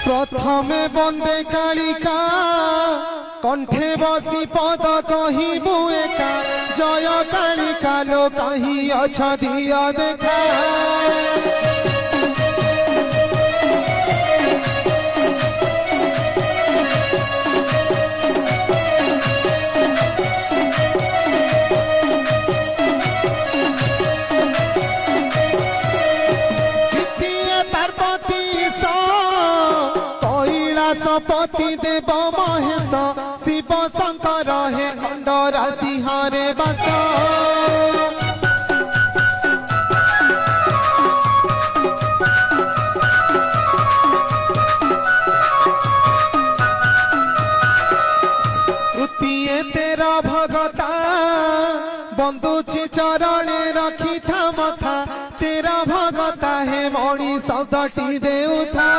प्रथमे बंदे कालिका कंठे बसी पद कहबू एका जय कालिका लो कहीं अछ दिया देखा पति देव महेश शिव शंकर हे खंडर सिंहरे बस तृतीय तेरा भगता बंदुची चरणे रखी था मथा तेरा भगता हे मणि शब्दटी देउथा।